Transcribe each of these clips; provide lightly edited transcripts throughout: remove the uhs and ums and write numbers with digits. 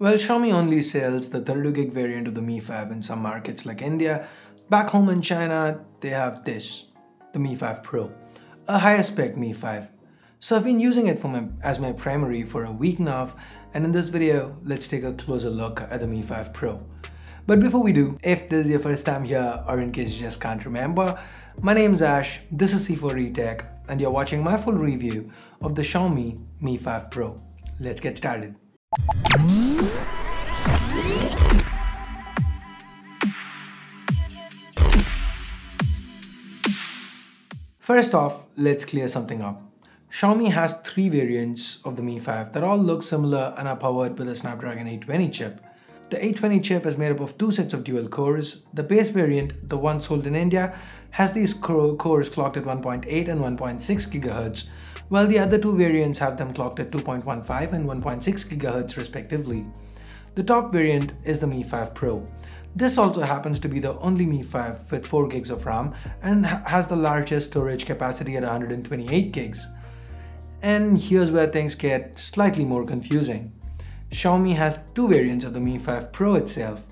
Well, Xiaomi only sells the 32 gig variant of the Mi 5 in some markets like India. Back home in China, they have this, the Mi 5 Pro, a higher spec Mi 5. So I've been using it as my primary for a week now, and in this video, let's take a closer look at the Mi 5 Pro. But before we do, if this is your first time here or in case you just can't remember, my name is Ash, this is C4eTech, and you're watching my full review of the Xiaomi Mi 5 Pro. Let's get started. First off, let's clear something up. Xiaomi has three variants of the Mi 5 that all look similar and are powered with a Snapdragon 820 chip. The 820 chip is made up of two sets of dual cores. The base variant, the one sold in India, has these cores clocked at 1.8 and 1.6 GHz, while the other two variants have them clocked at 2.15 and 1.6 GHz respectively. The top variant is the Mi 5 Pro. This also happens to be the only Mi 5 with 4 gigs of RAM and has the largest storage capacity at 128 gigs. And here's where things get slightly more confusing. Xiaomi has two variants of the Mi 5 Pro itself,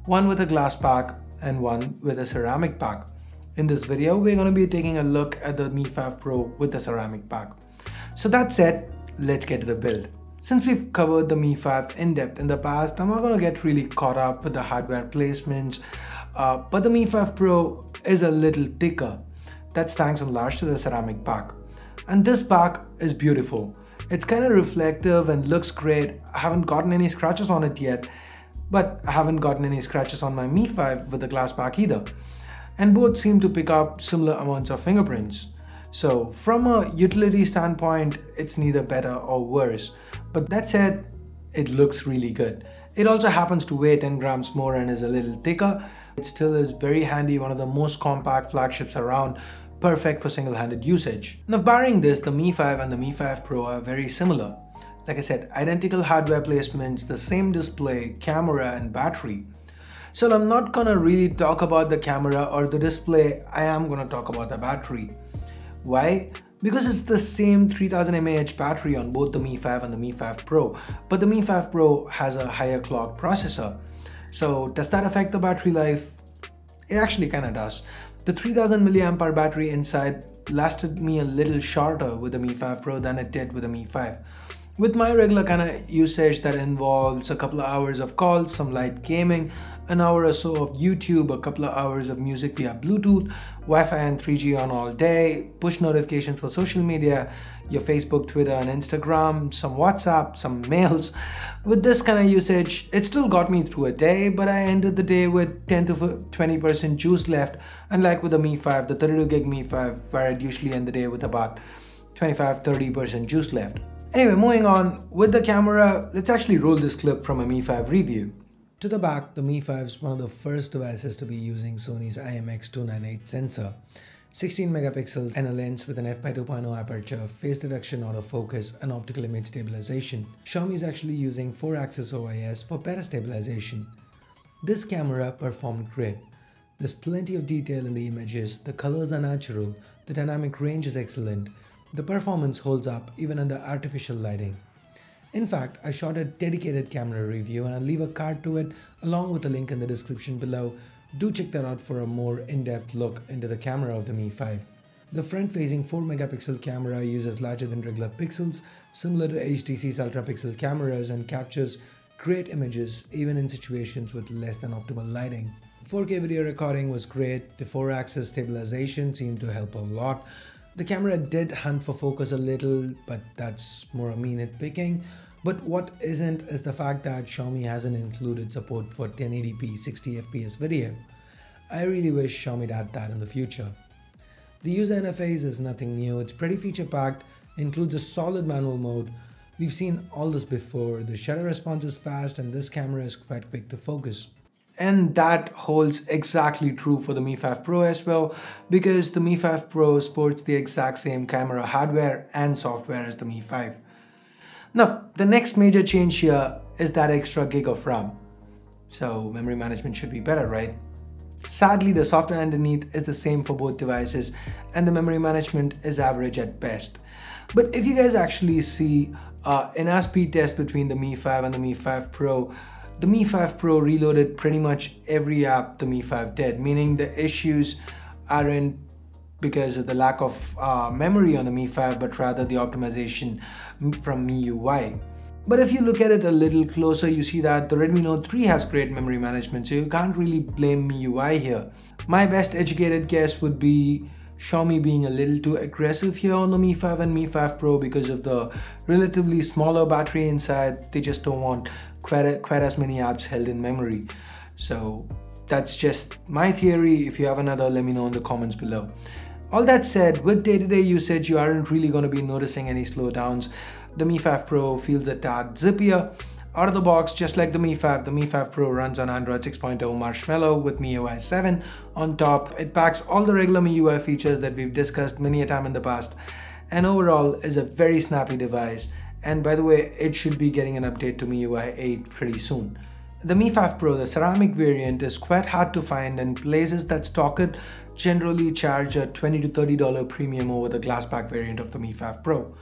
one with a glass back and one with a ceramic back. In this video, we're going to be taking a look at the Mi 5 Pro with the ceramic back. So that said, let's get to the build. Since we've covered the Mi 5 in depth in the past, I'm not going to get really caught up with the hardware placements, but the Mi 5 Pro is a little thicker. That's thanks in large to the ceramic back. And this back is beautiful. It's kind of reflective and looks great. I haven't gotten any scratches on it yet, but I haven't gotten any scratches on my Mi 5 with the glass back either. And both seem to pick up similar amounts of fingerprints. So from a utility standpoint, it's neither better or worse. But that said, it looks really good. It also happens to weigh 10 grams more and is a little thicker. It still is very handy, one of the most compact flagships around, perfect for single-handed usage. Now barring this, the Mi 5 and the Mi 5 Pro are very similar. Like I said, identical hardware placements, the same display, camera and battery. So I'm not gonna really talk about the camera or the display, I am gonna talk about the battery. Why? Because it's the same 3000 mAh battery on both the Mi 5 and the Mi 5 Pro, but the Mi 5 Pro has a higher clock processor. So does that affect the battery life? It actually kinda does. The 3000 mAh battery inside lasted me a little shorter with the Mi 5 Pro than it did with the Mi 5. With my regular kind of usage that involves a couple of hours of calls, some light gaming, an hour or so of YouTube, a couple of hours of music via Bluetooth, Wi-Fi and 3G on all day, push notifications for social media, your Facebook, Twitter and Instagram, some WhatsApp, some mails. With this kind of usage, it still got me through a day, but I ended the day with 10 to 20% juice left, unlike with the Mi 5, the 32 gig Mi 5, where I'd usually end the day with about 25-30% juice left. Anyway, moving on, with the camera, let's actually roll this clip from a Mi 5 review. To the back, the Mi 5 is one of the first devices to be using Sony's IMX298 sensor, 16 megapixels and a lens with an f/2.0 aperture, face detection, autofocus and optical image stabilization. Xiaomi is actually using 4-axis OIS for better stabilization. This camera performed great. There's plenty of detail in the images, the colors are natural, the dynamic range is excellent, the performance holds up even under artificial lighting. In fact, I shot a dedicated camera review and I'll leave a card to it along with a link in the description below. Do check that out for a more in-depth look into the camera of the Mi 5. The front-facing 4 megapixel camera uses larger than regular pixels, similar to HTC's ultra-pixel cameras, and captures great images even in situations with less than optimal lighting. 4K video recording was great, the 4-axis stabilization seemed to help a lot. The camera did hunt for focus a little, but that's more a me nitpicking. But what isn't is the fact that Xiaomi hasn't included support for 1080p 60fps video. I really wish Xiaomi would add that in the future. The user interface is nothing new, it's pretty feature packed, includes a solid manual mode. We've seen all this before, the shutter response is fast and this camera is quite quick to focus. And that holds exactly true for the Mi 5 Pro as well, because the Mi 5 Pro sports the exact same camera hardware and software as the Mi 5. Now, the next major change here is that extra gig of RAM. So memory management should be better, right? Sadly, the software underneath is the same for both devices and the memory management is average at best. But if you guys actually see In our speed test between the Mi 5 and the Mi 5 Pro, the Mi 5 Pro reloaded pretty much every app the Mi 5 did, meaning the issues aren't because of the lack of memory on the Mi 5, but rather the optimization from MIUI. But if you look at it a little closer, you see that the Redmi Note 3 has great memory management, so you can't really blame MIUI here. My best educated guess would be Xiaomi being a little too aggressive here on the Mi 5 and Mi 5 Pro because of the relatively smaller battery inside. They just don't want quite as many apps held in memory. So that's just my theory. If you have another, let me know in the comments below. All that said, with day-to-day usage, you aren't really going to be noticing any slowdowns. The Mi 5 Pro feels a tad zippier. Out of the box, just like the Mi 5 Pro runs on Android 6.0 Marshmallow with MIUI 7 on top. It packs all the regular MIUI features that we've discussed many a time in the past, and overall is a very snappy device. And by the way, it should be getting an update to MIUI 8 pretty soon. The Mi 5 Pro, the ceramic variant, is quite hard to find, and places that stock it generally charge a $20 to $30 premium over the glassback variant of the Mi 5 Pro.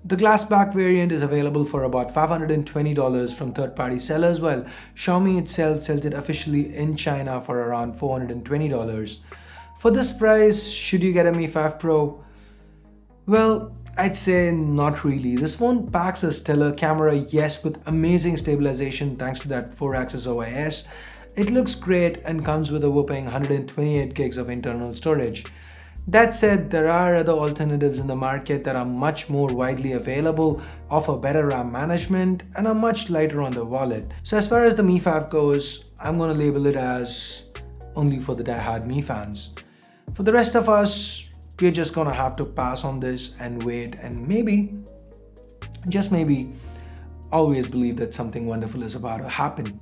The glassback variant is available for about $520 from third-party sellers, while Xiaomi itself sells it officially in China for around $420. For this price, should you get a Mi 5 Pro? Well, I'd say not really. This phone packs a stellar camera, yes, with amazing stabilization thanks to that 4-axis OIS. It looks great and comes with a whopping 128 gigs of internal storage. That said, there are other alternatives in the market that are much more widely available, offer better RAM management, and are much lighter on the wallet. So as far as the Mi 5 goes, I'm going to label it as only for the die-hard Mi fans. For the rest of us, we're just going to have to pass on this and wait, and maybe, just maybe, always believe that something wonderful is about to happen.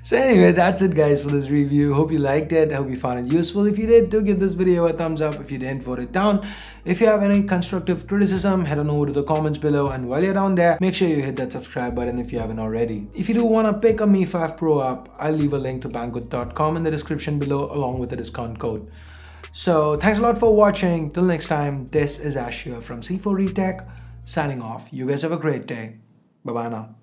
So anyway, that's it guys for this review. Hope you liked it. Hope you found it useful. If you did, do give this video a thumbs up. If you didn't, vote it down. If you have any constructive criticism, head on over to the comments below. And while you're down there, make sure you hit that subscribe button if you haven't already. If you do want to pick a Mi 5 Pro up, I'll leave a link to banggood.com in the description below along with the discount code. So thanks a lot for watching. Till next time, this is Ash here from C4E Tech signing off. You guys have a great day. Bye-bye now.